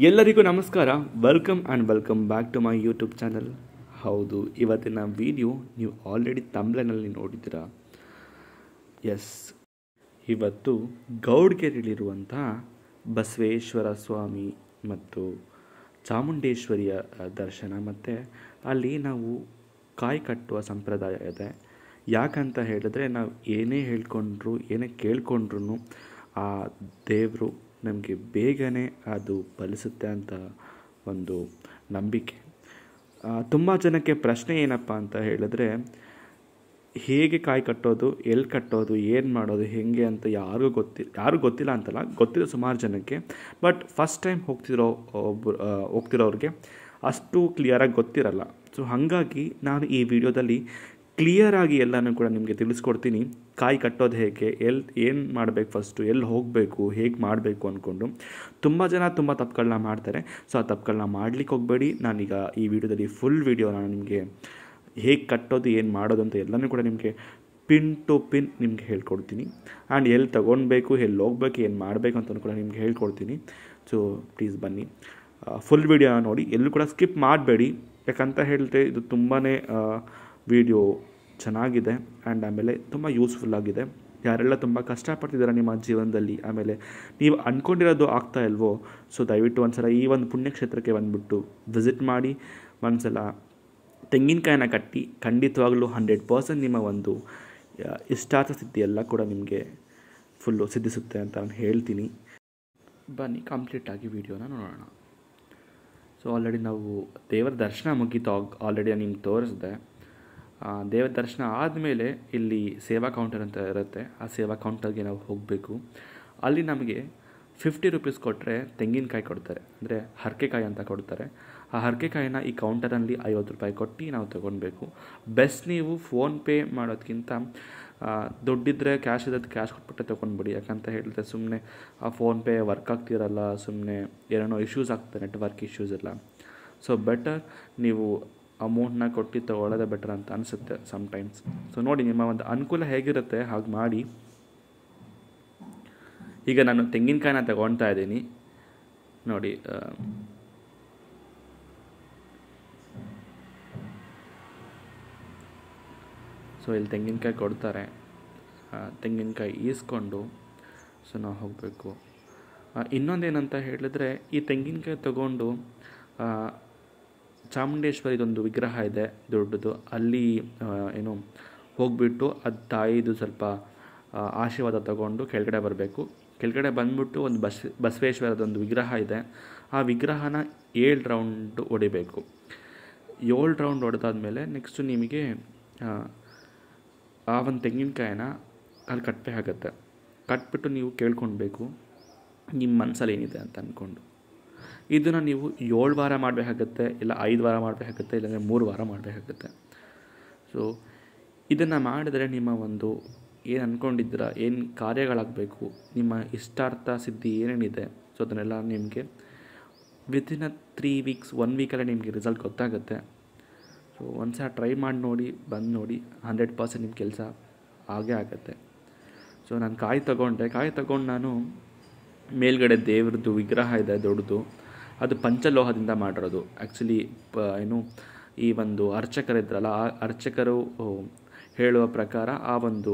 ಎಲ್ಲರಿಗೂ ನಮಸ್ಕಾರ. Welcome back to my YouTube channel. ಹೌದು, ಇವತ್ತಿನ ವಿಡಿಯೋ ನೀವು ಆಲ್ರೆಡಿ ತಮ್ಬ್ಲೈನಲ್ಲಿ ನೋಡಿದ್ದೀರಾ. ಎಸ್, ಇವತ್ತು ಗೌಡ್ಗೆರೆಯಲ್ಲಿರುವಂತಹ ಬಸವೇಶ್ವರ ಸ್ವಾಮಿ ಮತ್ತು ಚಾಮುಂಡೇಶ್ವರಿಯ ದರ್ಶನ, ಮತ್ತು ಅಲ್ಲಿ ನಾವು ಕಾಯಿ ಕಟ್ಟುವ ಸಂಪ್ರದಾಯ ಇದೆ. ಯಾಕಂತ ಹೇಳಿದ್ರೆ ನಾವು ಏನೇ ಹೇಳ್ಕೊಂಡ್ರು ಏನೇ ಕೇಳ್ಕೊಂಡ್ರು ಆ ದೇವರು ನಮಗೆ ಬೇಗನೆ ಅದು ಫಲಿಸುತ್ತೆ ಅಂತ ಒಂದು ನಂಬಿಕೆ. ತುಂಬ ಜನಕ್ಕೆ ಪ್ರಶ್ನೆ ಏನಪ್ಪ ಅಂತ ಹೇಳಿದ್ರೆ, ಹೇಗೆ ಕಾಯಿ ಕಟ್ಟೋದು, ಎಲ್ಲಿ ಕಟ್ಟೋದು, ಏನು ಮಾಡೋದು, ಹೇಗೆ ಅಂತ ಯಾರಿಗೂ ಗೊತ್ತಿಲ್ಲ ಅಂತಲ್ಲ, ಗೊತ್ತಿರೋ ಸುಮಾರು ಜನಕ್ಕೆ. ಬಟ್ ಫಸ್ಟ್ ಟೈಮ್ ಹೋಗ್ತಿರೋರಿಗೆ ಅಷ್ಟು ಕ್ಲಿಯರಾಗಿ ಗೊತ್ತಿರಲ್ಲ. ಸೊ ಹಾಗಾಗಿ ನಾನು ಈ ವಿಡಿಯೋದಲ್ಲಿ ಕ್ಲಿಯರಾಗಿ ಎಲ್ಲನೂ ಕೂಡ ನಿಮಗೆ ತಿಳಿಸ್ಕೊಡ್ತೀನಿ. ಕಾಯಿ ಕಟ್ಟೋದು ಹೇಗೆ, ಏನು ಮಾಡಬೇಕು, ಫಸ್ಟು ಎಲ್ಲಿ ಹೋಗಬೇಕು, ಹೇಗೆ ಮಾಡಬೇಕು ಅಂದ್ಕೊಂಡು ತುಂಬ ಜನ ತುಂಬ ತಪ್ಪುಗಳನ್ನ ಮಾಡ್ತಾರೆ. ಸೊ ಆ ತಪ್ಪುಗಳನ್ನ ಮಾಡಲಿಕ್ಕೆ ಹೋಗಬೇಡಿ. ನಾನೀಗ ಈ ವಿಡಿಯೋದಲ್ಲಿ ಫುಲ್ ವಿಡಿಯೋ ನಾನು ನಿಮಗೆ ಹೇಗೆ ಕಟ್ಟೋದು, ಏನು ಮಾಡೋದು ಅಂತ ಎಲ್ಲನೂ ಕೂಡ ನಿಮಗೆ ಪಿನ್ ಟು ಪಿನ್ ನಿಮಗೆ ಹೇಳ್ಕೊಡ್ತೀನಿ. ಆ್ಯಂಡ್ ಎಲ್ಲಿ ತೊಗೊಳ್ಬೇಕು, ಎಲ್ಲಿ ಹೋಗ್ಬೇಕು, ಏನು ಮಾಡಬೇಕು ಅಂತ ಕೂಡ ನಿಮ್ಗೆ ಹೇಳ್ಕೊಡ್ತೀನಿ. ಸೊ ಪ್ಲೀಸ್ ಬನ್ನಿ, ಫುಲ್ ವಿಡಿಯೋ ನೋಡಿ, ಎಲ್ಲೂ ಕೂಡ ಸ್ಕಿಪ್ ಮಾಡಬೇಡಿ. ಯಾಕಂತ ಹೇಳಿದ್ರೆ ಇದು ತುಂಬಾ ವಿಡಿಯೋ ಚೆನ್ನಾಗಿದೆ ಆ್ಯಂಡ್ ಆಮೇಲೆ ತುಂಬ ಯೂಸ್ಫುಲ್ ಆಗಿದೆ. ಯಾರೆಲ್ಲ ತುಂಬ ಕಷ್ಟಪಡ್ತಿದ್ದಾರೆ ನಿಮ್ಮ ಜೀವನದಲ್ಲಿ, ಆಮೇಲೆ ನೀವು ಅಂದ್ಕೊಂಡಿರೋದು ಆಗ್ತಾ ಇಲ್ವೋ, ಸೊ ದಯವಿಟ್ಟು ಒಂದ್ಸಲ ಈ ಒಂದು ಪುಣ್ಯಕ್ಷೇತ್ರಕ್ಕೆ ಬಂದುಬಿಟ್ಟು ವಿಸಿಟ್ ಮಾಡಿ. ಒಂದ್ಸಲ ತೆಂಗಿನಕಾಯಿನ ಕಟ್ಟಿ, ಖಂಡಿತವಾಗ್ಲೂ 100% ನಿಮ್ಮ ಒಂದು ಇಷ್ಟಾರ್ಥ ಸಿದ್ಧಿ ಎಲ್ಲ ಕೂಡ ನಿಮಗೆ ಫುಲ್ಲು ಸಿದ್ಧಿಸುತ್ತೆ ಅಂತ ನಾನು ಹೇಳ್ತೀನಿ. ಬನ್ನಿ ಕಂಪ್ಲೀಟಾಗಿ ವಿಡಿಯೋನ ನೋಡೋಣ. ಸೊ ಆಲ್ರೆಡಿ ನಾವು ದೇವರ ದರ್ಶನ ಮುಗೀತು, ಆಲ್ರೆಡಿ ನಾನು ನಿಮ್ಗೆ ತೋರಿಸಿದೆ. ದೇವರ ದರ್ಶನ ಆದಮೇಲೆ ಇಲ್ಲಿ ಸೇವಾ ಕೌಂಟರ್ ಅಂತ ಇರುತ್ತೆ. ಆ ಸೇವಾ ಕೌಂಟರ್ಗೆ ನಾವು ಹೋಗಬೇಕು. ಅಲ್ಲಿ ನಮಗೆ 50 ರೂಪೀಸ್ ಕೊಟ್ಟರೆ ತೆಂಗಿನಕಾಯಿ ಕೊಡ್ತಾರೆ, ಅಂದರೆ ಹರಕೆಕಾಯಿ ಅಂತ ಕೊಡ್ತಾರೆ. ಆ ಹರಕೆಕಾಯಿನ ಈ ಕೌಂಟರಲ್ಲಿ 50 ರೂಪಾಯಿ ಕೊಟ್ಟು ನಾವು ತೊಗೊಳ್ಬೇಕು. ಬೆಸ್ಟ್ ನೀವು ಫೋನ್ಪೇ ಮಾಡೋದಕ್ಕಿಂತ ದುಡ್ಡಿದ್ದರೆ ಕ್ಯಾಶ್ ಇದ್ದದ್ದು ಕ್ಯಾಶ್ ಕೊಟ್ಬಿಟ್ಟೆ ತೊಗೊಂಡ್ಬಿಡಿ. ಯಾಕಂತ ಹೇಳಿದ್ರೆ ಸುಮ್ಮನೆ ಆ ಫೋನ್ಪೇ ವರ್ಕ್ ಆಗ್ತಿರಲ್ಲ, ಸುಮ್ಮನೆ ಏನೇನೋ ಇಶ್ಯೂಸ್ ಆಗ್ತದೆ, ನೆಟ್ವರ್ಕ್ ಇಶ್ಯೂಸ್ ಎಲ್ಲ. ಸೊ ಬೆಟರ್ ನೀವು ಅಮೌಂಟ್ನ ಕೊಟ್ಟು ತೊಗೊಳ್ಳೋದೇ ಬೆಟರ್ ಅಂತ ಅನಿಸುತ್ತೆ ಸಮ್ಟೈಮ್ಸ್. ಸೊ ನೋಡಿ, ನಿಮ್ಮ ಒಂದು ಅನುಕೂಲ ಹೇಗಿರುತ್ತೆ ಹಾಗೆ ಮಾಡಿ. ಈಗ ನಾನು ತೆಂಗಿನಕಾಯಿನ ತಗೊಳ್ತಾ ಇದ್ದೀನಿ ನೋಡಿ. ಸೊ ಇಲ್ಲಿ ತೆಂಗಿನಕಾಯಿ ಕೊಡ್ತಾರೆ, ತೆಂಗಿನಕಾಯಿ ಈಸ್ಕೊಂಡು ಸೊ ನಾವು ಹೋಗಬೇಕು. ಇನ್ನೊಂದೇನಂತ ಹೇಳಿದ್ರೆ, ಈ ತೆಂಗಿನಕಾಯಿ ತಗೊಂಡು ಚಾಮುಂಡೇಶ್ವರಿದೊಂದು ವಿಗ್ರಹ ಇದೆ ದೊಡ್ಡದು, ಅಲ್ಲಿ ಏನು ಹೋಗಿಬಿಟ್ಟು ಅದು ತಾಯಿದು ಸ್ವಲ್ಪ ಆಶೀರ್ವಾದ ತಗೊಂಡು ಕೆಳಗಡೆ ಬರಬೇಕು. ಕೆಳಗಡೆ ಬಂದ್ಬಿಟ್ಟು ಒಂದು ಬಸವೇಶ್ವರದೊಂದು ವಿಗ್ರಹ ಇದೆ, ಆ ವಿಗ್ರಹನ 7 ರೌಂಡ್ ಹೊಡಿಬೇಕು. 7 ರೌಂಡ್ ಹೊಡೆದಾದ್ಮೇಲೆ ನೆಕ್ಸ್ಟು ನಿಮಗೆ ಆ ಒಂದು ತೆಂಗಿನಕಾಯಿನ ಅಲ್ಲಿ ಕಟ್ಟಬೇಕಾಗತ್ತೆ. ಕಟ್ಬಿಟ್ಟು ನೀವು ಕೇಳ್ಕೊಳ್ಬೇಕು ನಿಮ್ಮ ಮನಸ್ಸಲ್ಲಿ ಏನಿದೆ ಅಂತ ಅಂದ್ಕೊಂಡು. ಇದನ್ನು ನೀವು 7 ವಾರ ಮಾಡಬೇಕಾಗತ್ತೆ, ಇಲ್ಲ 5 ವಾರ ಮಾಡಬೇಕಾಗತ್ತೆ, ಇಲ್ಲಾಂದರೆ 3 ವಾರ ಮಾಡಬೇಕಾಗತ್ತೆ. ಸೊ ಇದನ್ನು ಮಾಡಿದ್ರೆ ನಿಮ್ಮ ಒಂದು ಏನು ಅಂದ್ಕೊಂಡಿದ್ದೀರ, ಏನು ಕಾರ್ಯಗಳಾಗಬೇಕು, ನಿಮ್ಮ ಇಷ್ಟಾರ್ಥ ಸಿದ್ಧಿ ಏನೇನಿದೆ, ಸೊ ಅದನ್ನೆಲ್ಲ ನಿಮಗೆ ವಿತಿನ್ 3 ವೀಕ್ಸ್ 1 ವೀಕಲ್ಲೇ ನಿಮಗೆ ರಿಸಲ್ಟ್ ಗೊತ್ತಾಗುತ್ತೆ. ಸೊ ಒಂದ್ಸಲ ಟ್ರೈ ಮಾಡಿ ನೋಡಿ, ಬಂದು ನೋಡಿ, 100% ನಿಮ್ಮ ಕೆಲಸ ಆಗೇ ಆಗುತ್ತೆ. ಸೊ ನಾನು ಕಾಯಿ ತಗೊಂಡು ನಾನು ಮೇಲ್ಗಡೆ ದೇವ್ರದ್ದು ವಿಗ್ರಹ ಇದೆ ದೊಡ್ಡದು, ಅದು ಪಂಚಲೋಹದಿಂದ ಮಾಡಿರೋದು. ಆ್ಯಕ್ಚುಲಿ ಏನು ಈ ಒಂದು ಅರ್ಚಕರಿದ್ರಲ್ಲ, ಆ ಅರ್ಚಕರು ಹೇಳುವ ಪ್ರಕಾರ ಆ ಒಂದು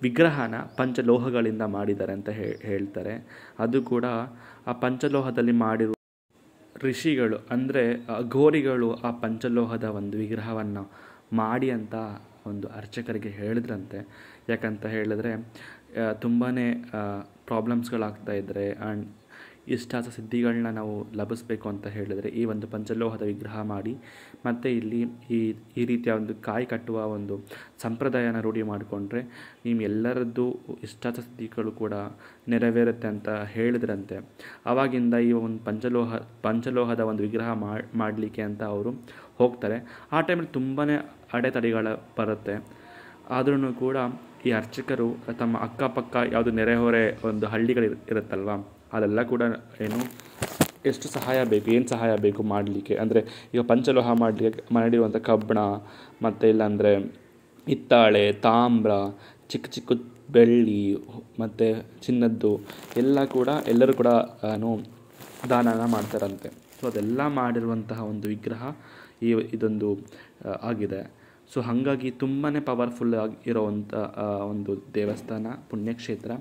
ವಿಗ್ರಹನ ಪಂಚಲೋಹಗಳಿಂದ ಮಾಡಿದ್ದಾರೆ ಅಂತ ಹೇಳ್ತಾರೆ. ಅದು ಕೂಡ ಆ ಪಂಚಲೋಹದಲ್ಲಿ ಮಾಡಿರುವ ಋಷಿಗಳು, ಅಂದರೆ ಘೋರಿಗಳು ಆ ಪಂಚಲೋಹದ ಒಂದು ವಿಗ್ರಹವನ್ನು ಮಾಡಿ ಅಂತ ಒಂದು ಅರ್ಚಕರಿಗೆ ಹೇಳಿದ್ರಂತೆ. ಯಾಕಂತ ಹೇಳಿದ್ರೆ ತುಂಬಾ ಪ್ರಾಬ್ಲಮ್ಸ್ಗಳಾಗ್ತಾ ಇದ್ದರೆ ಆ್ಯಂಡ್ ಇಷ್ಟಾರ್ಥ ಸಿದ್ಧಿಗಳನ್ನ ನಾವು ಲಭಿಸ್ಬೇಕು ಅಂತ ಹೇಳಿದರೆ ಈ ಒಂದು ಪಂಚಲೋಹದ ವಿಗ್ರಹ ಮಾಡಿ, ಮತ್ತು ಇಲ್ಲಿ ಈ ರೀತಿಯ ಒಂದು ಕಾಯಿ ಕಟ್ಟುವ ಒಂದು ಸಂಪ್ರದಾಯನ ರೂಢಿ ಮಾಡಿಕೊಂಡ್ರೆ ನಿಮ್ಮೆಲ್ಲರದ್ದು ಇಷ್ಟಾರ್ಥ ಸಿದ್ಧಿಗಳು ಕೂಡ ನೆರವೇರುತ್ತೆ ಅಂತ ಹೇಳಿದ್ರಂತೆ. ಆವಾಗಿಂದ ಈ ಒಂದು ಪಂಚಲೋಹದ ಒಂದು ವಿಗ್ರಹ ಮಾಡಲಿಕ್ಕೆ ಅಂತ ಅವರು ಹೋಗ್ತಾರೆ. ಆ ಟೈಮಲ್ಲಿ ತುಂಬಾ ಅಡೆತಡೆಗಳು ಬರುತ್ತೆ. ಆದ್ರೂ ಕೂಡ ಈ ಅರ್ಚಕರು ತಮ್ಮ ಅಕ್ಕಪಕ್ಕ ಯಾವುದು ನೆರೆಹೊರೆ ಒಂದು ಹಳ್ಳಿಗಳು ಇರುತ್ತಲ್ವ, ಅಲ್ಲೆಲ್ಲ ಕೂಡ ಏನು ಎಷ್ಟು ಸಹಾಯ ಬೇಕು, ಏನು ಸಹಾಯ ಬೇಕು ಮಾಡಲಿಕ್ಕೆ, ಅಂದರೆ ಈಗ ಪಂಚಲೋಹ ಮಾಡಲಿಕ್ಕೆ ಮಾಡಿರುವಂಥ ಕಬ್ಬಣ, ಮತ್ತು ಇಲ್ಲಾಂದರೆ ಹಿತ್ತಾಳೆ, ತಾಮ್ರ, ಚಿಕ್ಕ ಬೆಳ್ಳಿ ಮತ್ತು ಚಿನ್ನದ್ದು ಎಲ್ಲರೂ ಕೂಡ ದಾನನ ಮಾಡ್ತಾರಂತೆ. ಸೊ ಅದೆಲ್ಲ ಮಾಡಿರುವಂತಹ ಒಂದು ವಿಗ್ರಹ ಇದೊಂದು ಆಗಿದೆ. ಸೊ ಹಾಗಾಗಿ ತುಂಬಾ ಪವರ್ಫುಲ್ ಆಗಿ ಇರೋವಂಥ ಒಂದು ದೇವಸ್ಥಾನ, ಪುಣ್ಯಕ್ಷೇತ್ರ.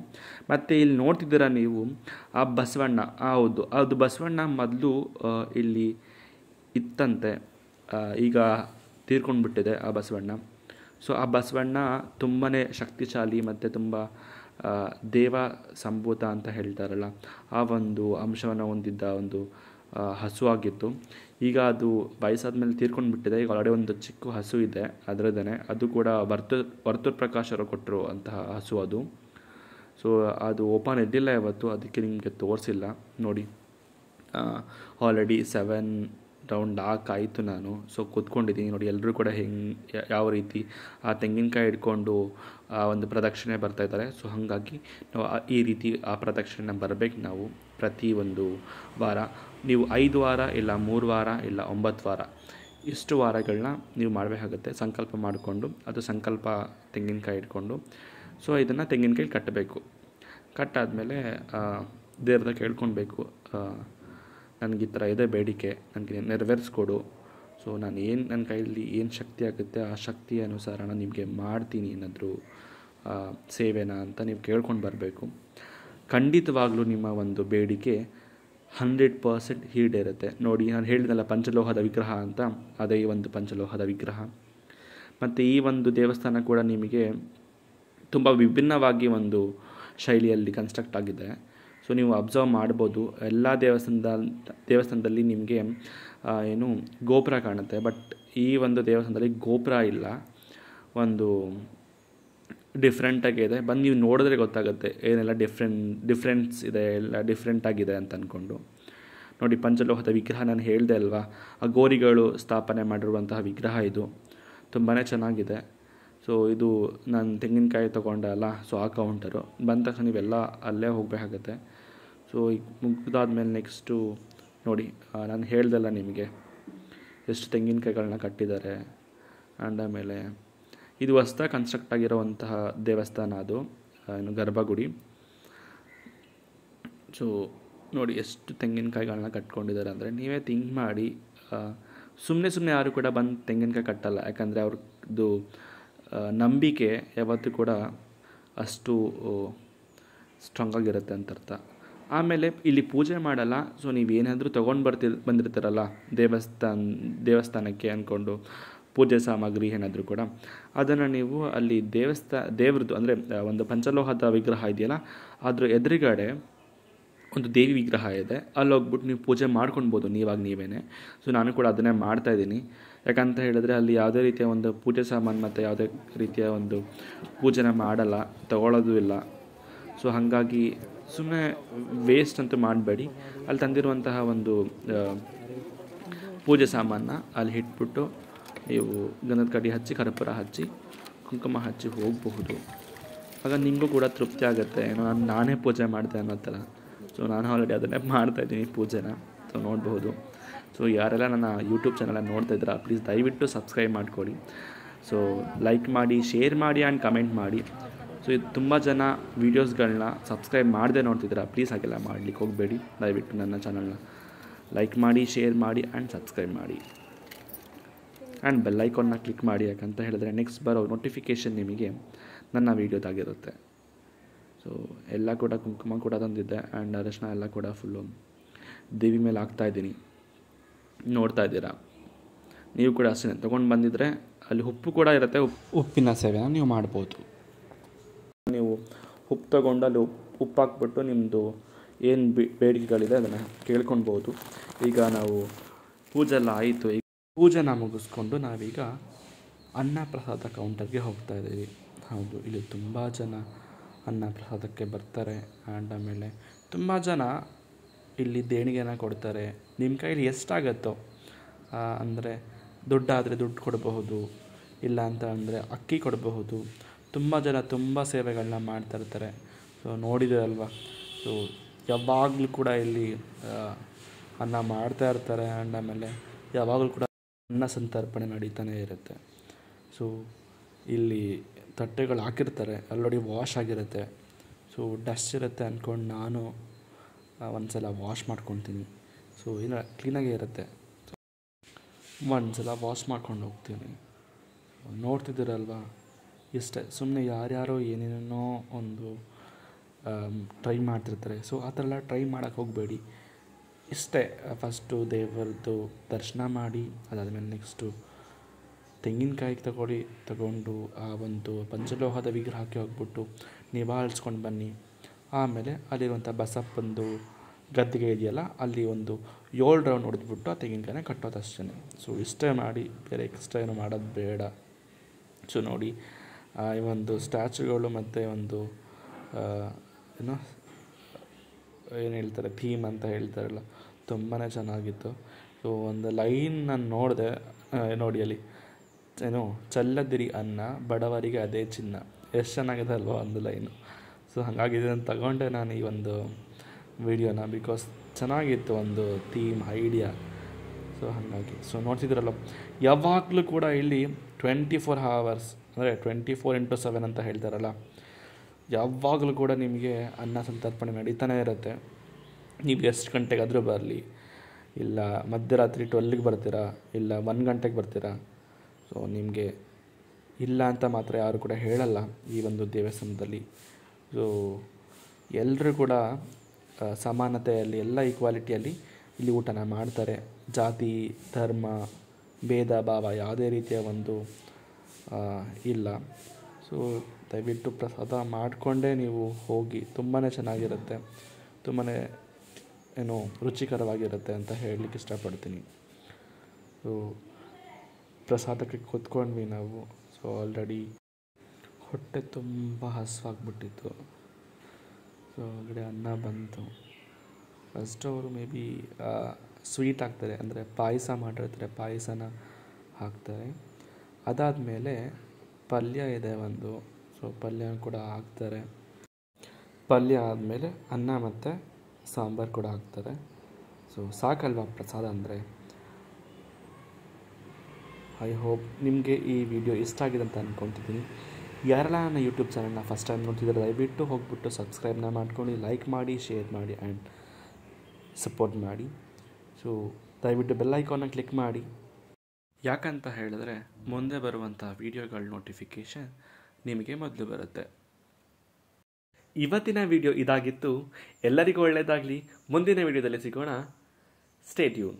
ಮತ್ತು ಇಲ್ಲಿ ನೋಡ್ತಿದ್ದೀರಾ ನೀವು ಆ ಬಸವಣ್ಣ, ಹೌದು ಅದು ಬಸವಣ್ಣ ಮೊದಲು ಇಲ್ಲಿ ಇತ್ತಂತೆ, ಈಗ ತೀರ್ಕೊಂಡ್ಬಿಟ್ಟಿದೆ ಆ ಬಸವಣ್ಣ. ಸೊ ಆ ಬಸವಣ್ಣ ತುಂಬಾ ಶಕ್ತಿಶಾಲಿ ಮತ್ತು ತುಂಬ ದೇವ ಸಂಭೂತ ಅಂತ ಹೇಳ್ತಾರಲ್ಲ, ಆ ಒಂದು ಅಂಶವನ್ನು ಹೊಂದಿದ್ದ ಒಂದು ಹಸು ಆಗಿತ್ತು. ಈಗ ಅದು ವಯಸ್ಸಾದ ಮೇಲೆ ತೀರ್ಕೊಂಡು ಬಿಟ್ಟಿದೆ. ಈಗ ಆಲ್ರೆಡಿ ಒಂದು ಚಿಕ್ಕ ಹಸು ಇದೆ ಅದರದೇ, ಅದು ಕೂಡ ವರ್ತೂರ್ ಪ್ರಕಾಶ್ ಅವರು ಕೊಟ್ಟರು ಅಂತಹ ಹಸು ಅದು. ಸೊ ಅದು ಓಪನ್ ಇದ್ದಿಲ್ಲ ಇವತ್ತು, ಅದಕ್ಕೆ ನಿಮಗೆ ತೋರಿಸಿಲ್ಲ. ನೋಡಿ ಆಲ್ರೆಡಿ 7 ರೌಂಡ್ ಹಾಕಾಯಿತು ನಾನು. ಸೊ ಕೂತ್ಕೊಂಡಿದ್ದೀನಿ ನೋಡಿ, ಎಲ್ಲರೂ ಕೂಡ ಯಾವ ರೀತಿ ಆ ತೆಂಗಿನಕಾಯಿ ಹಿಡ್ಕೊಂಡು ಒಂದು ಪ್ರದಕ್ಷಿಣೆ ಬರ್ತಾಯಿದ್ದಾರೆ. ಸೊ ಹಾಗಾಗಿ ನಾವು ಈ ರೀತಿ ಆ ಪ್ರದಕ್ಷಿಣೆ ಬರಬೇಕು ನಾವು ಪ್ರತಿ ಒಂದು ವಾರ. ನೀವು 5 ವಾರ ಇಲ್ಲ 3 ವಾರ ಇಲ್ಲ 9 ವಾರ ಇಷ್ಟು ವಾರಗಳನ್ನ ನೀವು ಮಾಡಬೇಕಾಗುತ್ತೆ ಸಂಕಲ್ಪ ಮಾಡಿಕೊಂಡು. ಅದು ಸಂಕಲ್ಪ ತೆಂಗಿನಕಾಯಿ ಇಟ್ಕೊಂಡು. ಸೊ ಇದನ್ನು ತೆಂಗಿನಕಾಯಿ ಕಟ್ಟಬೇಕು. ಕಟ್ಟಾದಮೇಲೆ ದೇವ್ರದಾಗ ಕೇಳ್ಕೊಳ್ಬೇಕು, ನನಗೆ ಈ ಥರ ಇದೆ ಬೇಡಿಕೆ, ನನಗೆ ನೆರವೇರಿಸ್ಕೊಡು. ಸೊ ನಾನು ನನ್ನ ಕೈಯಲ್ಲಿ ಏನು ಶಕ್ತಿ ಆಗುತ್ತೆ ಆ ಶಕ್ತಿ ಅನುಸಾರ ನಾನು ನಿಮಗೆ ಮಾಡ್ತೀನಿ ಏನಾದರೂ ಸೇವೆನ ಅಂತ ನೀವು ಕೇಳ್ಕೊಂಡು ಬರಬೇಕು. ಖಂಡಿತವಾಗ್ಲೂ ನಿಮ್ಮ ಒಂದು ಬೇಡಿಕೆ 100% ಈಡೇರುತ್ತೆ. ನೋಡಿ, ನಾನು ಹೇಳಿದ್ನಲ್ಲ ಪಂಚಲೋಹದ ವಿಗ್ರಹ ಅಂತ, ಅದೇ ಈ ಒಂದು ಪಂಚಲೋಹದ ವಿಗ್ರಹ. ಮತ್ತು ಈ ಒಂದು ದೇವಸ್ಥಾನ ಕೂಡ ನಿಮಗೆ ತುಂಬ ವಿಭಿನ್ನವಾಗಿ ಒಂದು ಶೈಲಿಯಲ್ಲಿ ಕನ್ಸ್ಟ್ರಕ್ಟ್ ಆಗಿದೆ. ಸೊ ನೀವು ಅಬ್ಸರ್ವ್ ಮಾಡ್ಬೋದು, ಎಲ್ಲ ದೇವಸ್ಥಾನದಲ್ಲಿ ನಿಮಗೆ ಏನು ಗೋಪುರ ಕಾಣುತ್ತೆ. ಬಟ್ ಈ ಒಂದು ದೇವಸ್ಥಾನದಲ್ಲಿ ಗೋಪುರ ಇಲ್ಲ, ಒಂದು ಡಿಫ್ರೆಂಟಾಗಿ ಇದೆ. ಬಂದು ನೀವು ನೋಡಿದ್ರೆ ಗೊತ್ತಾಗುತ್ತೆ ಏನೆಲ್ಲ ಡಿಫ್ರೆನ್ಸ್ ಇದೆ, ಎಲ್ಲ ಡಿಫ್ರೆಂಟಾಗಿದೆ ಅಂತ ಅಂದ್ಕೊಂಡು. ನೋಡಿ, ಪಂಚಲೋಹದ ವಿಗ್ರಹ ನಾನು ಹೇಳಿದೆ ಅಲ್ವಾ, ಆ ಗೋರಿಗಳು ಸ್ಥಾಪನೆ ಮಾಡಿರುವಂತಹ ವಿಗ್ರಹ ಇದು. ತುಂಬಾ ಚೆನ್ನಾಗಿದೆ. ಸೊ ಇದು ನಾನು ತೆಂಗಿನಕಾಯಿ ತೊಗೊಂಡೆ ಅಲ್ಲ, ಸೊ ಆ ಕೌಂಟರು ಬಂದ ತಕ್ಷಣ ನೀವೆಲ್ಲ ಅಲ್ಲೇ ಹೋಗಬೇಕಾಗತ್ತೆ. ಸೊ ಈಗ ಮುಗಿದಾದ್ಮೇಲೆ ನೆಕ್ಸ್ಟು ನೋಡಿ, ನಾನು ಹೇಳ್ದಲ್ಲ ನಿಮಗೆ ಎಷ್ಟು ತೆಂಗಿನಕಾಯಿಗಳನ್ನ ಕಟ್ಟಿದ್ದಾರೆ. ಆ್ಯಂಡ್ ಆಮೇಲೆ ಇದು ಹೊಸ್ದಾಗಿ ಕನ್ಸ್ಟ್ರಕ್ಟ್ ಆಗಿರೋವಂತಹ ದೇವಸ್ಥಾನ, ಅದು ಏನು ಗರ್ಭಗುಡಿ. ಸೊ ನೋಡಿ ಎಷ್ಟು ತೆಂಗಿನಕಾಯಿಗಳನ್ನ ಕಟ್ಕೊಂಡಿದ್ದಾರೆ ಅಂದರೆ, ನೀವೇ ಥಿಂಕ್ ಮಾಡಿ. ಸುಮ್ಮನೆ ಯಾರು ಕೂಡ ಬಂದು ತೆಂಗಿನಕಾಯಿ ಕಟ್ಟಲ್ಲ, ಯಾಕಂದರೆ ಅವ್ರದ್ದು ನಂಬಿಕೆ ಯಾವತ್ತೂ ಕೂಡ ಅಷ್ಟು ಸ್ಟ್ರಾಂಗ್ ಆಗಿರುತ್ತೆ ಅಂತ ಅರ್ಥ. ಆಮೇಲೆ ಇಲ್ಲಿ ಪೂಜೆ ಮಾಡಲ್ಲ. ಸೊ ನೀವೇನಾದರೂ ತೊಗೊಂಡು ಬಂದಿರ್ತೀರಲ್ಲ ದೇವಸ್ಥಾನಕ್ಕೆ ಅಂದ್ಕೊಂಡು ಪೂಜೆ ಸಾಮಗ್ರಿ ಏನಾದರೂ ಕೂಡ, ಅದನ್ನು ನೀವು ಅಲ್ಲಿ ದೇವ್ರದ್ದು ಅಂದರೆ ಒಂದು ಪಂಚಲೋಹದ ವಿಗ್ರಹ ಇದೆಯಲ್ಲ, ಅದ್ರ ಎದುರುಗಡೆ ಒಂದು ದೇವಿ ವಿಗ್ರಹ ಇದೆ, ಅಲ್ಲಿ ಹೋಗ್ಬಿಟ್ಟು ನೀವು ಪೂಜೆ ಮಾಡ್ಕೊಳ್ಬೋದು ನೀವೇ. ಸೊ ನಾನು ಕೂಡ ಅದನ್ನೇ ಮಾಡ್ತಾಯಿದ್ದೀನಿ. ಯಾಕಂತ ಹೇಳಿದ್ರೆ ಅಲ್ಲಿ ಯಾವುದೇ ರೀತಿಯ ಒಂದು ಪೂಜೆ ಸಾಮಾನು ಮತ್ತು ಯಾವುದೇ ರೀತಿಯ ಒಂದು ಪೂಜೆನ ಮಾಡಲ್ಲ, ತಗೊಳ್ಳೋದು ಇಲ್ಲ. ಸೊ ಹಾಗಾಗಿ ಸುಮ್ಮನೆ ವೇಸ್ಟ್ ಅಂತೂ ಮಾಡಬೇಡಿ. ಅಲ್ಲಿ ತಂದಿರುವಂತಹ ಒಂದು ಪೂಜೆ ಸಾಮಾನ ಅಲ್ಲಿ ಇಟ್ಬಿಟ್ಟು ನೀವು ಗಂಧದ ಕಡ್ಡಿ ಹಚ್ಚಿ, ಕರ್ಪೂರ ಹಚ್ಚಿ, ಕುಂಕುಮ ಹಚ್ಚಿ ಹೋಗಬಹುದು. ಆಗ ನಿಮಗೂ ಕೂಡ ತೃಪ್ತಿ ಆಗುತ್ತೆ, ಏನೋ ನಾನೇ ಪೂಜೆ ಮಾಡಿದೆ ಅನ್ನೋ ಥರ. ಸೊ ನಾನು ಆಲ್ರೆಡಿ ಅದನ್ನೇ ಮಾಡ್ತಾಯಿದ್ದೀನಿ ಪೂಜೆನ. ಸೊ ನೋಡಬಹುದು. ಸೊ ಯಾರೆಲ್ಲ ನನ್ನ ಯೂಟ್ಯೂಬ್ ಚಾನಲನ್ನು ನೋಡ್ತಾ ಇದ್ದೀರಾ, ಪ್ಲೀಸ್ ದಯವಿಟ್ಟು ಸಬ್ಸ್ಕ್ರೈಬ್ ಮಾಡ್ಕೊಳ್ಳಿ. ಸೊ ಲೈಕ್ ಮಾಡಿ, ಶೇರ್ ಮಾಡಿ ಆ್ಯಂಡ್ ಕಮೆಂಟ್ ಮಾಡಿ. ಸೊ ಇದು ತುಂಬ ಜನ ವೀಡಿಯೋಸ್ಗಳನ್ನ ಸಬ್ಸ್ಕ್ರೈಬ್ ಮಾಡದೆ ನೋಡ್ತಿದ್ದೀರಾ, ಪ್ಲೀಸ್ ಹಾಗೆಲ್ಲ ಮಾಡಲಿಕ್ಕೆ ಹೋಗಬೇಡಿ. ದಯವಿಟ್ಟು ನನ್ನ ಚಾನಲ್ನ ಲೈಕ್ ಮಾಡಿ, ಶೇರ್ ಮಾಡಿ ಆ್ಯಂಡ್ ಸಬ್ಸ್ಕ್ರೈಬ್ ಮಾಡಿ. ಆ್ಯಂಡ್ ಬೆಲ್ ಐಕಾನ್ನ ಕ್ಲಿಕ್ ಮಾಡಿ, ಯಾಕಂತ ಹೇಳಿದ್ರೆ ನೆಕ್ಸ್ಟ್ ಬರೋ ನೋಟಿಫಿಕೇಷನ್ ನಿಮಗೆ ನನ್ನ ವೀಡಿಯೋದಾಗಿರುತ್ತೆ. ಸೊ ಎಲ್ಲ ಕೂಡ ಕುಂಕುಮ ಕೂಡ ತಂದಿದ್ದೆ ಆ್ಯಂಡ್ ಅರಶಿನ ಎಲ್ಲ ಕೂಡ ಫುಲ್ಲು ದೇವಿ ಮೇಲೆ ಹಾಕ್ತಾಯಿದ್ದೀನಿ, ನೋಡ್ತಾ ಇದ್ದೀರಾ. ನೀವು ಕೂಡ ಅಷ್ಟೇ ತೊಗೊಂಡು ಬಂದಿದ್ದರೆ ಅಲ್ಲಿ ಉಪ್ಪು ಕೂಡ ಇರುತ್ತೆ, ಉಪ್ಪಿನ ಸೇವೆನ ನೀವು ಮಾಡ್ಬೋದು. ನೀವು ಉಪ್ಪು ತೊಗೊಂಡು ಅಲ್ಲಿ ಉಪ್ಪು ಹಾಕ್ಬಿಟ್ಟು ನಿಮ್ಮದು ಏನು ಬೇಡಿಕೆಗಳಿದೆ ಅದನ್ನು ಕೇಳ್ಕೊಳ್ಬೋದು. ಈಗ ನಾವು ಪೂಜೆ ಎಲ್ಲ ಆಯಿತು. ಈಗ ಪೂಜೆನ ಮುಗಿಸ್ಕೊಂಡು ನಾವೀಗ ಅನ್ನ ಪ್ರಸಾದ ಕೌಂಟರ್ಗೆ ಹೋಗ್ತಾ ಇದ್ದೀವಿ. ಹೌದು, ಇಲ್ಲಿ ತುಂಬ ಜನ ಅನ್ನ ಪ್ರಸಾದಕ್ಕೆ ಬರ್ತಾರೆ. ಆ್ಯಂಡ್ ಆಮೇಲೆ ತುಂಬ ಜನ ಇಲ್ಲಿ ದೇಣಿಗೆನ ಕೊಡ್ತಾರೆ. ನಿಮ್ಮ ಕೈಲಿ ಎಷ್ಟಾಗತ್ತೋ, ಅಂದರೆ ದುಡ್ಡಾದರೆ ದುಡ್ಡು ಕೊಡಬಹುದು, ಇಲ್ಲ ಅಂತ ಅಂದರೆ ಅಕ್ಕಿ ಕೊಡಬಹುದು. ತುಂಬ ಜನ ತುಂಬ ಸೇವೆಗಳನ್ನ ಮಾಡ್ತಾಯಿರ್ತಾರೆ. ಸೊ ನೋಡಿದ್ದೀರಲ್ವ. ಸೊ ಯಾವಾಗಲೂ ಕೂಡ ಇಲ್ಲಿ ಅನ್ನ ಮಾಡ್ತಾ ಇರ್ತಾರೆ. ಆ್ಯಂಡ್ ಆಮೇಲೆ ಯಾವಾಗಲೂ ಕೂಡ ಅನ್ನ ಸಂತರ್ಪಣೆ ನಡೀತಾನೆ ಇರುತ್ತೆ. ಸೊ ಇಲ್ಲಿ ತಟ್ಟೆಗಳು ಹಾಕಿರ್ತಾರೆ, ಆಲ್ರೆಡಿ ವಾಶ್ ಆಗಿರುತ್ತೆ. ಸೊ ಡಸ್ಟ್ ಇರುತ್ತೆ ಅಂದ್ಕೊಂಡು ನಾನು ಒಂದು ಸಲ ವಾಶ್ ಮಾಡ್ಕೊತೀನಿ. ಸೊ ಇಲ್ಲ ಕ್ಲೀನಾಗೇ ಇರುತ್ತೆ. ಒಂದು ಸಲ ವಾಶ್ ಮಾಡ್ಕೊಂಡು ಹೋಗ್ತೀನಿ. ನೋಡ್ತಿದ್ದೀರಲ್ವ, ಇಷ್ಟೇ. ಸುಮ್ಮನೆ ಯಾರ್ಯಾರೋ ಏನೇನೋ ಒಂದು ಟ್ರೈ ಮಾಡ್ತಿರ್ತಾರೆ. ಸೊ ಆ ಥರ ಎಲ್ಲ ಟ್ರೈ ಮಾಡೋಕ್ಕೆ ಹೋಗಬೇಡಿ. ಇಷ್ಟೇ, ಫಸ್ಟು ದೇವರದ್ದು ದರ್ಶನ ಮಾಡಿ, ಅದಾದಮೇಲೆ ನೆಕ್ಸ್ಟು ತೆಂಗಿನಕಾಯಿ ತಗೊಂಡು ಆ ಒಂದು ಪಂಚಲೋಹದ ವಿಗ್ರಹಕ್ಕೆ ಹೋಗ್ಬಿಟ್ಟು ನಿವಾಳಿಸ್ಕೊಂಡು ಬನ್ನಿ. ಆಮೇಲೆ ಅಲ್ಲಿರುವಂಥ ಬಸಪ್ಪಂದು ಗದ್ದಿಗೆ ಇದೆಯಲ್ಲ, ಅಲ್ಲಿ ಒಂದು 7 ರೌಂಡ್ ಹೊಡೆದ್ಬಿಟ್ಟು ಆ ತೆಂಗಿನಕಾಯಿನ ಕಟ್ಟೋದಷ್ಟೇ. ಸೊ ಇಷ್ಟೇ ಮಾಡಿ, ಬೇರೆ ಎಕ್ಸ್ಟ್ರಾ ಏನು ಮಾಡೋದು ಬೇಡ. ಸೊ ನೋಡಿ, ಈ ಒಂದು ಸ್ಟ್ಯಾಚುಗಳು ಮತ್ತು ಒಂದು ಏನು ಹೇಳ್ತಾರೆ, ಥೀಮ್ ಅಂತ ಹೇಳ್ತಾರಲ್ಲ, ತುಂಬಾ ಚೆನ್ನಾಗಿತ್ತು. ಸೊ ಒಂದು ಲೈನ್ ನಾನು ನೋಡಿದೆ ನೋಡಿ, ಅಲ್ಲಿ ಏನು ಚಲ್ಲದಿರಿ ಅನ್ನ ಬಡವರಿಗೆ ಅದೇ ಚಿನ್ನ. ಎಷ್ಟು ಚೆನ್ನಾಗಿದೆ ಅಲ್ವಾ ಒಂದು ಲೈನು. ಸೊ ಹಾಗಾಗಿ ಇದನ್ನು ತಗೊಂಡೆ ನಾನು ಈ ಒಂದು ವಿಡಿಯೋನ, ಬಿಕಾಸ್ ಚೆನ್ನಾಗಿತ್ತು ಒಂದು ಥೀಮ್ ಐಡಿಯಾ. ಸೊ ಹಾಗಾಗಿ ನೋಡ್ತಿದ್ರಲ್ಲ, ಯಾವಾಗಲೂ ಕೂಡ ಇಲ್ಲಿ 24 hours ಅಂದರೆ 24x7 ಅಂತ ಹೇಳ್ತಾರಲ್ಲ, ಯಾವಾಗಲೂ ಕೂಡ ನಿಮಗೆ ಅನ್ನ ಸಂತರ್ಪಣೆ ನಡೀತಾನೆ ಇರುತ್ತೆ. ನೀವು ಎಷ್ಟು ಗಂಟೆಗಾದರೂ ಬರಲಿ, ಇಲ್ಲ ಮಧ್ಯರಾತ್ರಿ 12ಗೆ ಬರ್ತೀರಾ, ಇಲ್ಲ 1 ಗಂಟೆಗೆ ಬರ್ತೀರಾ, ಸೊ ನಿಮಗೆ ಇಲ್ಲ ಅಂತ ಮಾತ್ರ ಯಾರು ಕೂಡ ಹೇಳಲ್ಲ ಈ ಒಂದು ದೇವಸ್ಥಾನದಲ್ಲಿ. ಸೊ ಎಲ್ಲರೂ ಕೂಡ ಸಮಾನತೆಯಲ್ಲಿ, ಎಲ್ಲ ಈಕ್ವಾಲಿಟಿಯಲ್ಲಿ ಇಲ್ಲಿ ಊಟನ ಮಾಡ್ತಾರೆ. ಜಾತಿ ಧರ್ಮ ಭೇದ ಭಾವ ಯಾವುದೇ ರೀತಿಯ ಒಂದು ಇಲ್ಲ. ಸೊ ದಯವಿಟ್ಟು ಪ್ರಸಾದ ಮಾಡಿಕೊಂಡೇ ನೀವು ಹೋಗಿ, ತುಂಬಾ ಚೆನ್ನಾಗಿರುತ್ತೆ, ತುಂಬಾ ಏನು ರುಚಿಕರವಾಗಿರುತ್ತೆ ಅಂತ ಹೇಳಲಿಕ್ಕೆ ಇಷ್ಟಪಡ್ತೀನಿ. ಸೊ ಪ್ರಸಾದಕ್ಕೆ ಕೂತ್ಕೊಂಡ್ವಿ ನಾವು. ಸೊ ಆಲ್ರೆಡಿ ಹೊಟ್ಟೆ ತುಂಬ ಹಸಿವಾಗ್ಬಿಟ್ಟಿತ್ತು. ಸೊ ಒಳಗಡೆ ಅನ್ನ ಬಂತು. ಫಸ್ಟ್ ಅವರು ಮೇ ಬಿ ಸ್ವೀಟ್ ಹಾಕ್ತಾರೆ, ಅಂದರೆ ಪಾಯಸ ಮಾಡಿರ್ತಾರೆ, ಪಾಯಸನ ಹಾಕ್ತಾರೆ. ಅದಾದಮೇಲೆ ಪಲ್ಯ ಇದೆ ಒಂದು, ಸೊ ಪಲ್ಯ ಕೂಡ ಹಾಕ್ತಾರೆ. ಪಲ್ಯ ಆದಮೇಲೆ ಅನ್ನ ಮತ್ತು ಸಾಂಬಾರು ಕೂಡ ಹಾಕ್ತಾರೆ. ಸೊ ಸಾಕಲ್ವಾ ಪ್ರಸಾದ ಅಂದರೆ. ಐ ಹೋಪ್ ನಿಮಗೆ ಈ ವಿಡಿಯೋ ಇಷ್ಟ ಆಗಿದೆ ಅಂತ ಅಂದ್ಕೊತಿದ್ದೀನಿ. ಯಾರೆಲ್ಲ ನನ್ನ ಯೂಟ್ಯೂಬ್ ಚಾನಲ್ನ ಫಸ್ಟ್ ಟೈಮ್ ನೋಡ್ತಿದ್ದಾರೆ, ದಯವಿಟ್ಟು ಹೋಗ್ಬಿಟ್ಟು ಸಬ್ಸ್ಕ್ರೈಬ್ನ ಮಾಡ್ಕೊಂಡು ಲೈಕ್ ಮಾಡಿ, ಶೇರ್ ಮಾಡಿ ಆ್ಯಂಡ್ ಸಪೋರ್ಟ್ ಮಾಡಿ. ಸೊ ದಯವಿಟ್ಟು ಬೆಲ್ ಐಕಾನ್ನ ಕ್ಲಿಕ್ ಮಾಡಿ. ಯಾಕಂತ ಹೇಳಿದ್ರೆ ಮುಂದೆ ಬರುವಂಥ ವೀಡಿಯೋಗಳ ನೋಟಿಫಿಕೇಷನ್ ನಿಮಗೆ ಮೊದಲು ಬರುತ್ತೆ. ಇವತ್ತಿನ ವಿಡಿಯೋ ಇದಾಗಿತ್ತು. ಎಲ್ಲರಿಗೂ ಒಳ್ಳೆಯದಾಗಲಿ. ಮುಂದಿನ ವಿಡಿಯೋದಲ್ಲಿ ಸಿಗೋಣ. Stay tune.